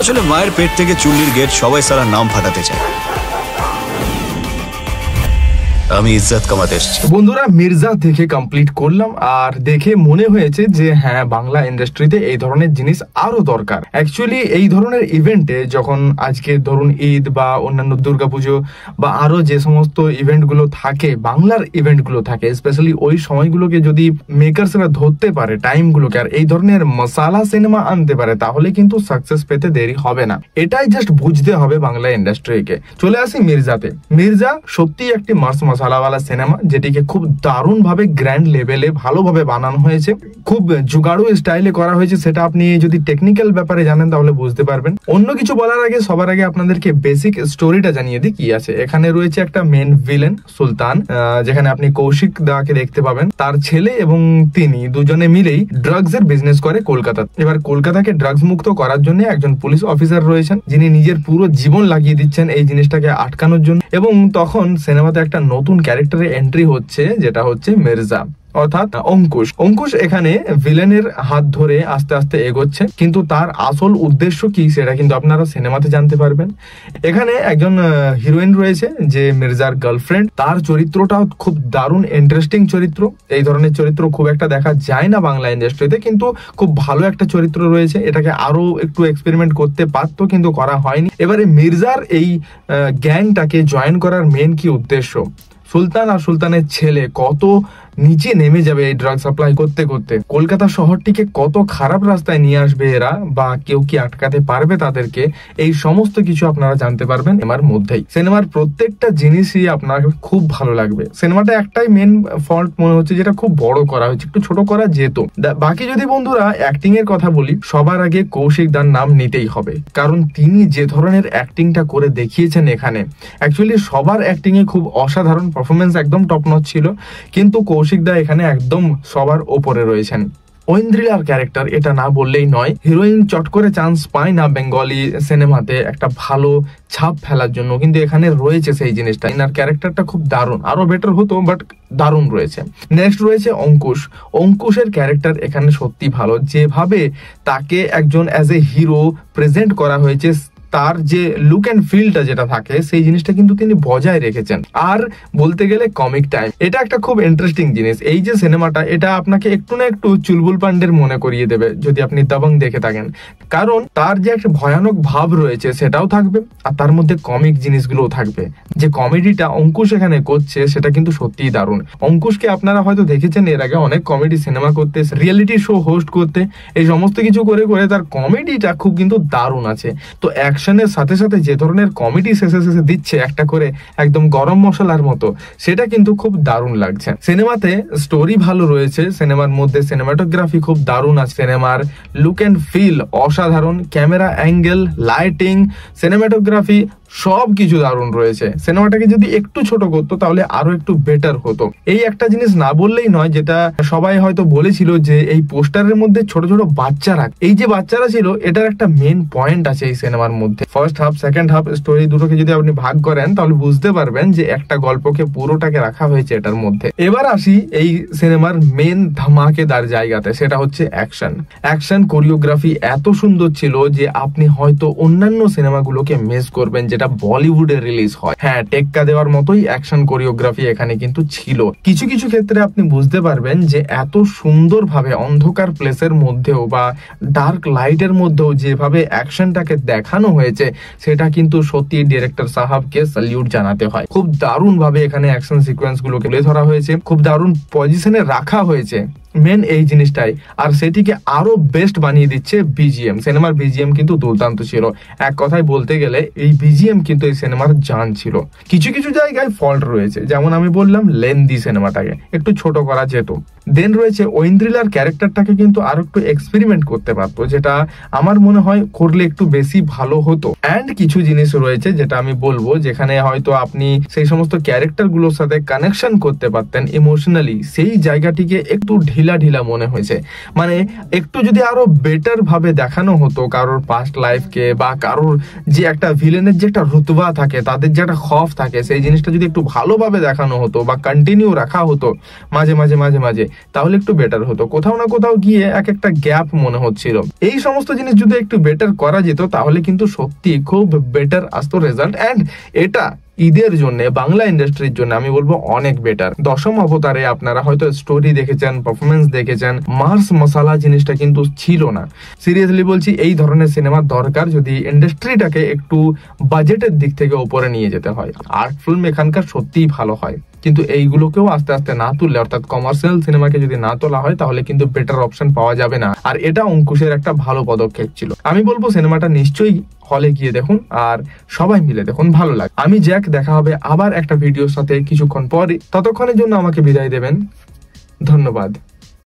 আসলে মায়ের পেট থেকে চুল্লির গেট সবাই সারা নাম ফাটাতে চায়। আমি ইজ্জত কামাতে এসেছি। বন্ধুরা, মির্জা দেখে কমপ্লিট করলাম আর দেখে মনে হয়েছে যে হ্যাঁ, বাংলা ইন্ডাস্ট্রিতে এই ধরনের জিনিস আরো দরকার। অ্যাকচুয়ালি এই ধরনের ইভেন্টে যখন আজকে ধরুন ঈদ বা অন্যান্য দুর্গাপুজো বা আরো যে সমস্ত ইভেন্ট গুলো থাকে, বাংলার ইভেন্ট গুলো থাকে, স্পেশালি ওই সময়গুলোকে যদি মেকার্সরা ধরতে পারে টাইম গুলোকে, আর এই ধরনের মশালা সিনেমা আনতে পারে, তাহলে কিন্তু সাকসেস পেতে দেরি হবে না। এটাই জাস্ট বুঝতে হবে বাংলা ইন্ডাস্ট্রিকে। চলে আসি মির্জাতে। মির্জা সত্যি একটি মাস মশালাওয়ালা সিনেমা, যেটিকে খুব দারুণ ভাবে গ্র্যান্ড লেভেলে ভালোভাবে বানানো হয়েছে, খুব জুগাড়ু স্টাইলে করা হয়েছে। সেটা আপনি যদি টেকনিক্যাল ব্যাপারে জানেন তাহলে বুঝতে পারবেন। অন্য কিছু বলার আগে সবার আগে আপনাদেরকে বেসিক স্টোরিটা জানিয়ে দিই কি আছে। এখানে রয়েছে একটা মেন ভিলেন সুলতান, যেখানে আপনি কৌশিক দাকে দেখতে পাবেন। তার ছেলে এবং তিনি দুজনে মিলেই ড্রাগস এর বিজনেস করে কলকাতা। এবার কলকাতাকে ড্রাগস মুক্ত করার জন্য একজন পুলিশ অফিসার রয়েছেন, যিনি নিজের পুরো জীবন লাগিয়ে দিচ্ছেন এই জিনিসটাকে আটকানোর জন্য। এবং তখন সিনেমাতে একটা নতুন ক্যারেক্টারে এন্ট্রি হচ্ছে, যেটা হচ্ছে মির্জা অর্থাৎ অঙ্কুশ। অঙ্কুশ এখানে ভিলেনের হাত ধরে আস্তে আস্তে এগোচ্ছে, কিন্তু তার আসল উদ্দেশ্য কি সেটা কিন্তু আপনারা সিনেমাতে জানতে পারবেন। এখানে একজন হিরোইন রয়েছে যে মির্জার গার্লফ্রেন্ড। তার চরিত্রটাও খুব দারুণ ইন্টারেস্টিং চরিত্র। এই ধরনের চরিত্র খুব একটা দেখা যায় না বাংলা ইন্ডাস্ট্রিতে, কিন্তু খুব ভালো একটা চরিত্র রয়েছে। এটাকে আরো একটু এক্সপেরিমেন্ট করতে পারতো, কিন্তু করা হয়নি। এবারে মির্জার এই গ্যাংটাকে জয়েন করার মেন কি উদ্দেশ্য, সুলতান আর সুলতানের ছেলে কত নিচে নেমে যাবে এই ড্রাগ সাপ্লাই করতে করতে, কলকাতা শহরটিকে কত খারাপ রাস্তায় নিয়ে আসবে এরা, বা কেউ কি আটকাতে পারবে তাদেরকে, এই সমস্ত কিছু আপনারা জানতে পারবেন সিনেমার মধ্যেই। সিনেমার প্রত্যেকটা জিনিসই আপনার খুব ভালো লাগবে। সিনেমাটা একটাই মেন ফল্ট মনে হচ্ছে, যেটা খুব বড় করা হয়েছে, একটু ছোট করা যেত। বাকি যদি বন্ধুরা অ্যাক্টিং এর কথা বলি, সবার আগে কৌশিক দার নাম নিতেই হবে, কারণ তিনি যে ধরনের অ্যাক্টিংটা করে দেখিয়েছেন এখানে, অ্যাকচুয়ালি সবার অ্যাক্টিং এ খুব অসাধারণ পারফরমেন্স, একদম টপ নচ ছিল। কিন্তু কৌশিক দা এখানে একদম সবার ওপরে রয়েছেন। ঐন্দ্রিলার ক্যারেক্টার, এটা না বললেই নয়। হিরোইন চট করে চান্স পায় না বেঙ্গলি সিনেমাতে একটা ভালো ছাপ ফেলার জন্য, কিন্তু এখানে রয়েছে সেই জিনিসটা। এনার ক্যারেক্টারটা খুব দারুণ, আরো বেটার হতো, বাট দারুণ রয়েছে। নেক্সট রয়েছে অঙ্কুশ। অঙ্কুশের ক্যারেক্টার এখানে সত্যি ভালো, যেভাবে তাকে একজন অ্যাজ এ হিরো প্রেজেন্ট করা হয়েছে, তার যে লুক অ্যান্ড ফিলটা যেটা থাকে সেই জিনিসটা কিন্তু তিনি বজায় রেখেছেন। আর বলতে গেলে কমিক টাইম, এটা একটা খুব ইন্টারেস্টিং জিনিস। এই যে সিনেমাটা, এটা আপনাকে একটু না একটু চুলবুল পান্ডের মনে করিয়ে দেবে যদি আপনি দবং দেখে থাকেন, কারণ তার যে একটা ভয়ানক ভাব রয়েছে সেটাও থাকবে, আর তার মধ্যে কমিক জিনিসগুলোও থাকবে। যে কমেডিটা অঙ্কুশ এখানে করছে সেটা কিন্তু সত্যিই দারুণ। অঙ্কুশকে আপনারা হয়তো দেখেছেন এর আগে অনেক কমেডি সিনেমা করতে, রিয়েলিটি শো হোস্ট করতে, এই সমস্ত কিছু করে করে তার কমেডিটা খুব কিন্তু দারুণ আছে। তো অ্যাকশনের সাথে সাথে যে ধরনের কমেডি শেষে শেষে দিচ্ছে একটা করে একদম গরম মশলার মতো, সেটা কিন্তু খুব দারুণ লাগছে। সিনেমাতে স্টোরি ভালো রয়েছে, সিনেমার মধ্যে সিনেমাটোগ্রাফি খুব দারুণ আছে, সিনেমার লুক অ্যান্ড ফিল অসাধারণ, ক্যামেরা অ্যাঙ্গেল, লাইটিং, সিনেমাটোগ্রাফি সবকিছু দারুণ রয়েছে। সিনেমাটাকে যদি একটু ছোট করতো তাহলে আরো একটু বেটার হতো। এই একটা জিনিস না বললেই নয়, যেটা সবাই হয়তো বলেছিল যে এই পোস্টারের মধ্যে ছোট ছোট বাচ্চারা, এই যে বাচ্চারা ছিল, এটার একটা মেন পয়েন্ট আছে এই সিনেমার মধ্যে। First half second half story দুটোকে যদি আপনি ভাগ করেন তাহলে বুঝতে পারবেন যে একটা গল্পকে পুরোটাকে রাখা হয়েছে এটার মধ্যে। এবার আসি এই সিনেমার মেন ধামাকেদার জায়গাতে, সেটা হচ্ছে অ্যাকশন। অ্যাকশন কোরিওগ্রাফি এত সুন্দর ছিল যে আপনি হয়তো অন্যান্য সিনেমাগুলোকে মিস করবেন যেটা বলিউডে রিলিজ হয়। হ্যাঁ, টেক্কা দেওয়ার মতোই অ্যাকশন কোরিওগ্রাফি এখানে কিন্তু ছিল। কিছু কিছু ক্ষেত্রে আপনি বুঝতে পারবেন যে এত সুন্দরভাবে অন্ধকার প্লেসের মধ্যেও বা ডার্ক লাইটের মধ্যেও যেভাবে অ্যাকশনটাকে দেখানো হয়েছে, সেটা কিন্তু সত্যি ডিরেক্টর সাহাবকে স্যালিউট জানাতে হয়। খুব দারুণ ভাবে এখানে অ্যাকশন সিকোয়েন্স গুলোকে তুলে ধরা হয়েছে, খুব দারুণ পজিশনে রাখা হয়েছে মেন এই জিনিসটাই। আর সেটিকে আরো বেস্ট বানিয়ে দিচ্ছে বিজিএম। সিনেমার বিজিএম কিন্তু দুর্দান্ত ছিল। এক কথায় বলতে গেলে এই বিজিএম কিন্তু এই সিনেমার জান ছিল। কিছু কিছু জায়গায় ফল্ট রয়েছে, যেমন আমি বললাম লেন্দি সিনেমাটাকে একটু ছোট করা যেত। দেন রয়েছে ঐন্দ্রিলার ক্যারেক্টারটাকে কিন্তু আরো একটু এক্সপেরিমেন্ট করতে পারতো, যেটা আমার মনে হয় করলে একটু বেশি ভালো হতো। অ্যান্ড কিছু জিনিস রয়েছে যেটা আমি বলবো, যেখানে হয়তো আপনি সেই সমস্ত ক্যারেক্টার গুলোর সাথে কানেকশন করতে পারতেন ইমোশনালি, সেই জায়গাটিকে একটু ঢিলা ঢিলা মনে হয়েছে। মানে একটু যদি আরো বেটার ভাবে দেখানো হতো কারোর পাস্ট লাইফকে, বা কারোর যে একটা ভিলেনের যে একটা রুতবা থাকে, তাদের যে একটা খফ থাকে, সেই জিনিসটা যদি একটু ভালোভাবে দেখানো হতো বা কন্টিনিউ রাখা হতো মাঝে মাঝে মাঝে মাঝে, তাহলে একটু বেটার হতো। কোথাও না কোথাও গিয়ে এক একটা গ্যাপ মনে হচ্ছিল। এই সমস্ত জিনিস যদি একটু বেটার করা যেত তাহলে কিন্তু সত্যি খুব বেটার আসতো রেজাল্ট। অ্যান্ড এটা ঈদের জন্য, বাংলা ইন্ডাস্ট্রির জন্য আমি বলবো অনেক বেটার। দশম অবতারে আপনারা হয়তো স্টোরি দেখেছেন, পারফরমেন্স দেখেছেন, মার্স মশালা জিনিসটা কিন্তু ছিল না। সিরিয়াসলি বলছি, এই ধরনের সিনেমার দরকার যদি ইন্ডাস্ট্রিটাকে একটু বাজেটের দিক থেকে উপরে নিয়ে যেতে হয়। আর্ট ফিল্ম এখানকার সত্যিই ভালো হয়, কিন্তু এইগুলোকেও আস্তে আস্তে না তুললে, অর্থাৎ কমার্শিয়াল সিনেমাকে যদি না তোলা হয়, তাহলে কিন্তু বেটার অপশন পাওয়া যাবে না। আর এটা অঙ্কুশের একটা ভালো পদক্ষেপ ছিল। আমি বলবো সিনেমাটা নিশ্চয়ই হলে গিয়ে দেখুন, আর সবাই মিলে দেখুন, ভালো লাগে। আমি জ্যাক, দেখা হবে আবার একটা ভিডিওর সাথে কিছুক্ষণ পরে। ততক্ষণের জন্য আমাকে বিদায় দেবেন। ধন্যবাদ।